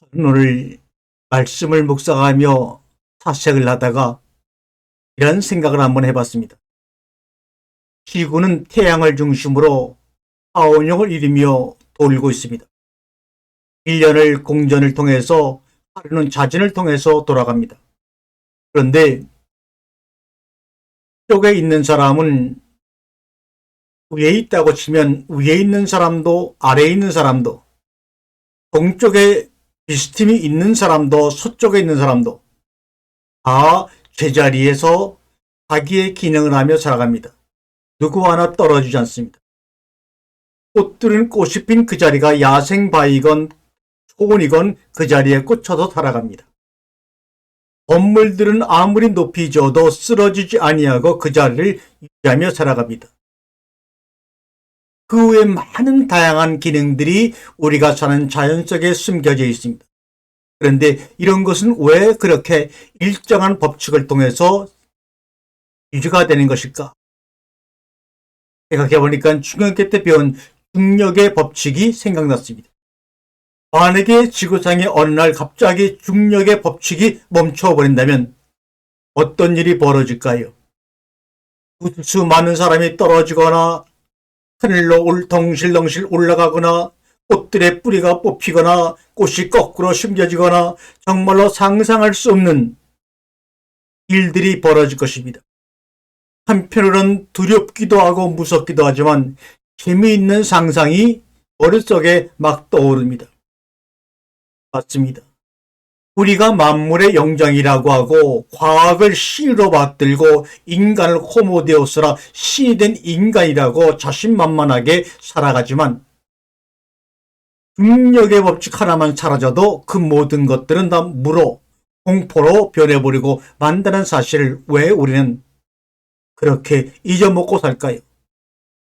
오늘 말씀을 묵상하며 사색을 하다가 이런 생각을 한번 해봤습니다. 지구는 태양을 중심으로 하원형을 이루며 돌고 있습니다. 1년을 공전을 통해서 하루는 자전을 통해서 돌아갑니다. 그런데 쪽에 있는 사람은 위에 있다고 치면 위에 있는 사람도 아래에 있는 사람도, 동쪽에 비스듬히 있는 사람도 서쪽에 있는 사람도 다 제자리에서 자기의 기능을 하며 살아갑니다. 누구 하나 떨어지지 않습니다. 꽃들은 꽃이 핀 그 자리가 야생바이건 초원이건 그 자리에 꽂혀서 살아갑니다. 건물들은 아무리 높이 지어도 쓰러지지 아니하고 그 자리를 유지하며 살아갑니다. 그 외에 많은 다양한 기능들이 우리가 사는 자연 속에 숨겨져 있습니다. 그런데 이런 것은 왜 그렇게 일정한 법칙을 통해서 유지가 되는 것일까? 생각해보니까 중학교 때 배운 중력의 법칙이 생각났습니다. 만약에 지구상에 어느 날 갑자기 중력의 법칙이 멈춰버린다면 어떤 일이 벌어질까요? 수많은 사람이 떨어지거나 하늘로 덩실덩실 올라가거나 꽃들의 뿌리가 뽑히거나 꽃이 거꾸로 숨겨지거나 정말로 상상할 수 없는 일들이 벌어질 것입니다. 한편으로는 두렵기도 하고 무섭기도 하지만 재미있는 상상이 머릿속에 막 떠오릅니다. 맞습니다. 우리가 만물의 영장이라고 하고 과학을 신으로 받들고 인간을 호모데우스라 신이 된 인간이라고 자신만만하게 살아가지만 중력의 법칙 하나만 사라져도 그 모든 것들은 다 무로, 공포로 변해버리고 만다는 사실을 왜 우리는 그렇게 잊어먹고 살까요?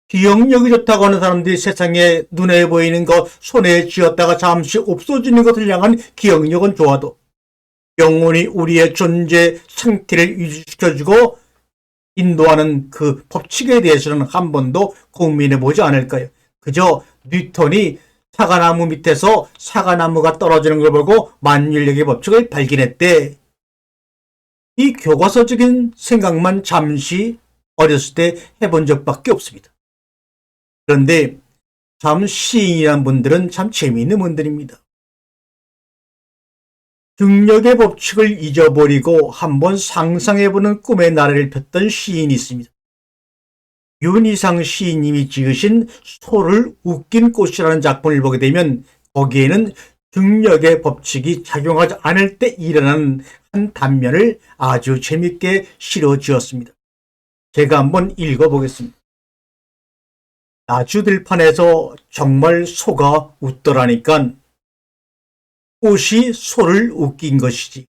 기억력이 좋다고 하는 사람들이 세상에 눈에 보이는 것, 손에 쥐었다가 잠시 없어지는 것을 향한 기억력은 좋아도 영원히 우리의 존재 상태를 유지시켜주고 인도하는 그 법칙에 대해서는 한 번도 고민해보지 않을까요? 그저 뉴턴이 사과나무 밑에서 사과나무가 떨어지는 걸 보고 만율력의 법칙을 발견했대. 이 교과서적인 생각만 잠시 어렸을 때 해본 적밖에 없습니다. 그런데 참 시인이란 분들은 참 재미있는 분들입니다. 중력의 법칙을 잊어버리고 한번 상상해보는 꿈의 나래를 폈던 시인이 있습니다. 윤희상 시인님이 지으신 소를 웃긴 꽃이라는 작품을 보게 되면 거기에는 중력의 법칙이 작용하지 않을 때 일어나는 한 단면을 아주 재밌게 실어주었습니다. 제가 한번 읽어보겠습니다. 나주들판에서 정말 소가 웃더라니깐 꽃이 소를 웃긴 것이지.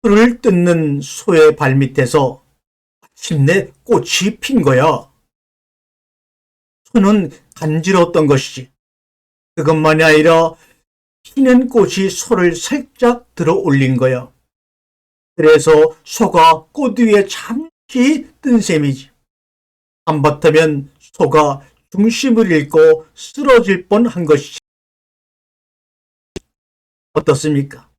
풀을 뜯는 소의 발밑에서 마침내 꽃이 핀 거야. 소는 간지러웠던 것이지. 그것만이 아니라 피는 꽃이 소를 살짝 들어 올린 거야. 그래서 소가 꽃 위에 잠시 뜬 셈이지. 한바탕면 소가 중심을 잃고 쓰러질 뻔한 것이지. 어떻습니까?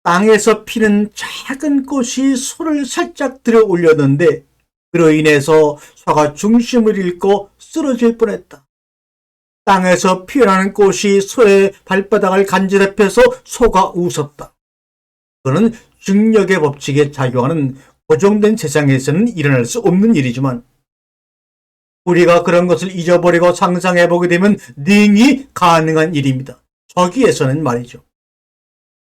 땅에서 피는 작은 꽃이 소를 살짝 들어 올렸는데 그로 인해서 소가 중심을 잃고 쓰러질 뻔했다. 땅에서 피어나는 꽃이 소의 발바닥을 간지럽혀서 소가 웃었다. 그거는 중력의 법칙에 작용하는 고정된 세상에서는 일어날 수 없는 일이지만 우리가 그런 것을 잊어버리고 상상해보게 되면 능히 가능한 일입니다. 저기에서는 말이죠.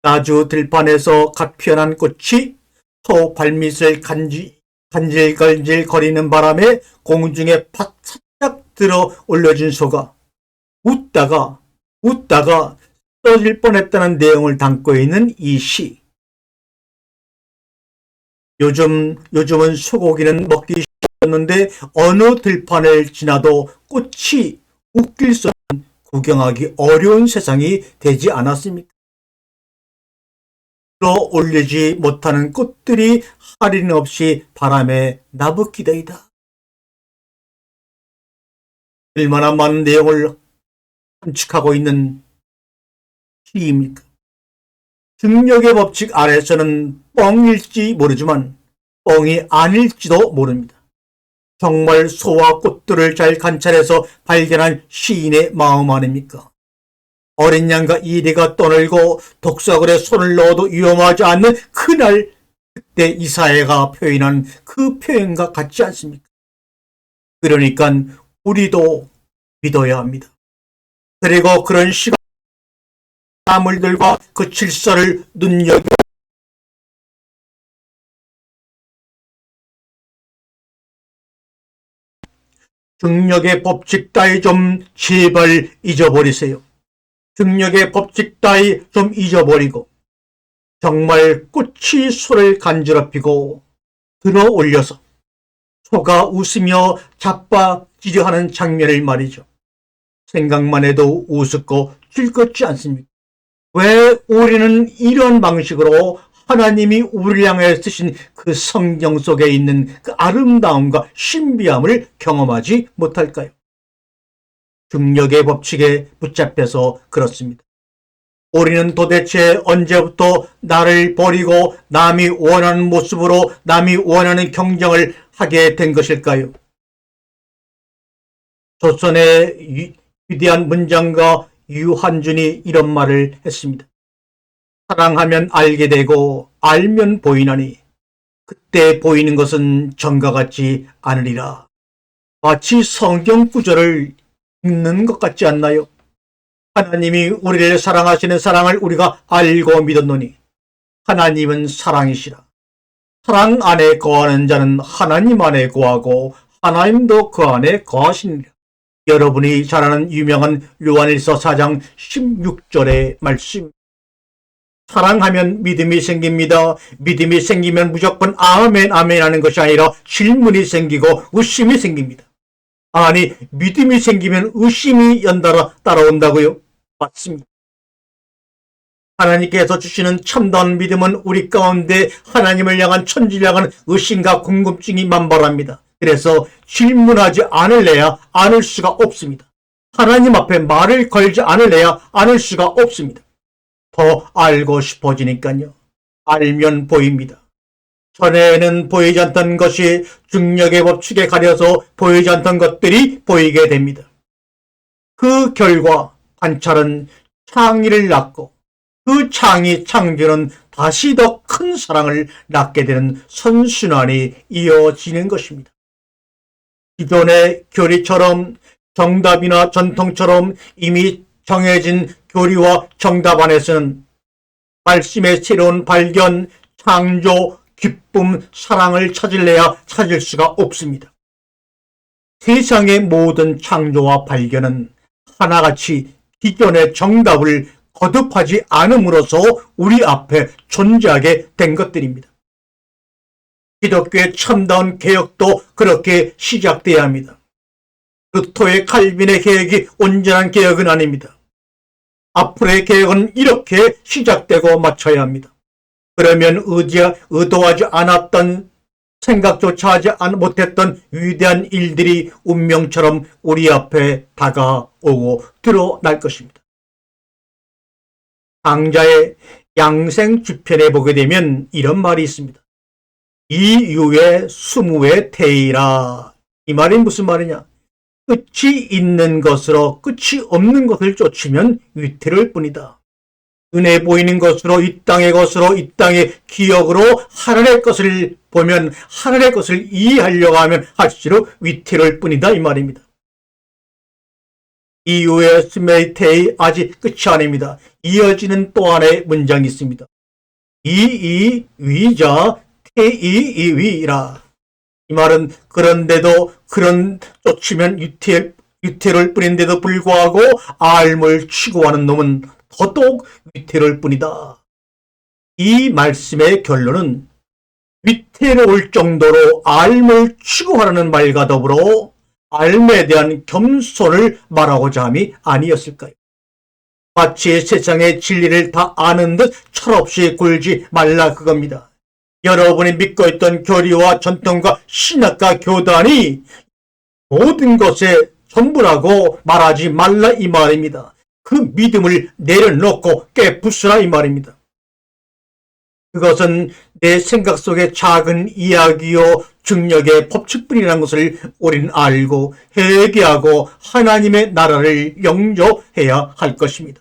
나주 들판에서 갓 피어난 꽃이 소 발밑을 간질간질 거리는 바람에 공중에 팍 살짝 들어 올려진 소가 웃다가 쓰러질 뻔했다는 내용을 담고 있는 이 시. 요즘은 소고기는 먹기 쉽었는데 어느 들판을 지나도 꽃이 웃길 수 없는 구경하기 어려운 세상이 되지 않았습니까? 올리지 못하는 꽃들이 할인 없이 바람에 나부끼다이다. 얼마나 많은 내용을 함축하고 있는 시입니까? 중력의 법칙 아래서는 뻥일지 모르지만 뻥이 아닐지도 모릅니다. 정말 소와 꽃들을 잘 관찰해서 발견한 시인의 마음 아닙니까? 어린 양과 이리가 떠늘고 독사굴에 손을 넣어도 위험하지 않는 그날, 그때 이사야가 표현한 그 표현과 같지 않습니까? 그러니까 우리도 믿어야 합니다. 그리고 그런 시간물들과 그 질서를 눈여겨 중력의 법칙 따위 좀 제발 잊어버리세요. 중력의 법칙 따위 좀 잊어버리고 정말 꽃이 소를 간지럽히고 들어 올려서 소가 웃으며 자빠지려하는 장면을 말이죠. 생각만 해도 우습고 즐겁지 않습니까? 왜 우리는 이런 방식으로 하나님이 우리를 향해 쓰신 그 성경 속에 있는 그 아름다움과 신비함을 경험하지 못할까요? 중력의 법칙에 붙잡혀서 그렇습니다. 우리는 도대체 언제부터 나를 버리고 남이 원하는 모습으로 남이 원하는 경쟁을 하게 된 것일까요? 조선의 위대한 문장가 유한준이 이런 말을 했습니다. 사랑하면 알게 되고 알면 보이나니 그때 보이는 것은 전과 같지 않으리라. 마치 성경 구절을 읽는 것 같지 않나요? 하나님이 우리를 사랑하시는 사랑을 우리가 알고 믿었노니 하나님은 사랑이시라. 사랑 안에 거하는 자는 하나님 안에 거하고 하나님도 그 안에 거하시니라. 여러분이 잘 아는 유명한 요한일서 4장 16절의 말씀. 사랑하면 믿음이 생깁니다. 믿음이 생기면 무조건 아멘 아멘 하는 것이 아니라 질문이 생기고 의심이 생깁니다. 아니, 믿음이 생기면 의심이 연달아 따라온다고요? 맞습니다. 하나님께서 주시는 참다운 믿음은 우리 가운데 하나님을 향한 천지를 향한 의심과 궁금증이 만발합니다. 그래서 질문하지 않을래야 않을 수가 없습니다. 하나님 앞에 말을 걸지 않을래야 않을 수가 없습니다. 더 알고 싶어지니까요. 알면 보입니다. 전에는 보이지 않던 것이 중력의 법칙에 가려서 보이지 않던 것들이 보이게 됩니다. 그 결과 관찰은 창의를 낳고 그 창조는 다시 더 큰 사랑을 낳게 되는 선순환이 이어지는 것입니다. 기존의 교리처럼 정답이나 전통처럼 이미 정해진 교리와 정답 안에서는 말씀의 새로운 발견, 창조, 기쁨, 사랑을 찾을래야 찾을 수가 없습니다. 세상의 모든 창조와 발견은 하나같이 기존의 정답을 거듭하지 않음으로써 우리 앞에 존재하게 된 것들입니다. 기독교의 참다운 개혁도 그렇게 시작돼야 합니다. 루터의 칼빈의 개혁이 온전한 개혁은 아닙니다. 앞으로의 개혁은 이렇게 시작되고 마쳐야 합니다. 그러면 의도하지 않았던, 생각조차 하지 못했던 위대한 일들이 운명처럼 우리 앞에 다가오고 드러날 것입니다. 강자의 양생주편에 보게 되면 이런 말이 있습니다. 이유의 수무의 태이라. 이 말이 무슨 말이냐? 끝이 있는 것으로 끝이 없는 것을 쫓으면 위태로울 뿐이다. 눈에 보이는 것으로 이 땅의 것으로 이 땅의 기억으로 하늘의 것을 보면 하늘의 것을 이해하려고 하면 할수록 위태로울 뿐이다 이 말입니다. 이유의 스메이테이 아직 끝이 아닙니다. 이어지는 또 하나의 문장이 있습니다. 위자 태이위라. 이 말은 그런데도 그런 쫓으면 위태로울 뿐인데도 불구하고 알물 추구하는 놈은 더더욱 위태로울 뿐이다. 이 말씀의 결론은 위태로울 정도로 알물 추구하라는 말과 더불어 알에 대한 겸손을 말하고자 함이 아니었을까요? 마치 세상의 진리를 다 아는 듯 철없이 굴지 말라 그겁니다. 여러분이 믿고 있던 교리와 전통과 신학과 교단이 모든 것의 전부라고 말하지 말라 이 말입니다. 그 믿음을 내려놓고 깨부수라 이 말입니다. 그것은 내 생각 속의 작은 이야기요 중력의 법칙뿐이라는 것을 우리는 알고 회개하고 하나님의 나라를 영접해야 할 것입니다.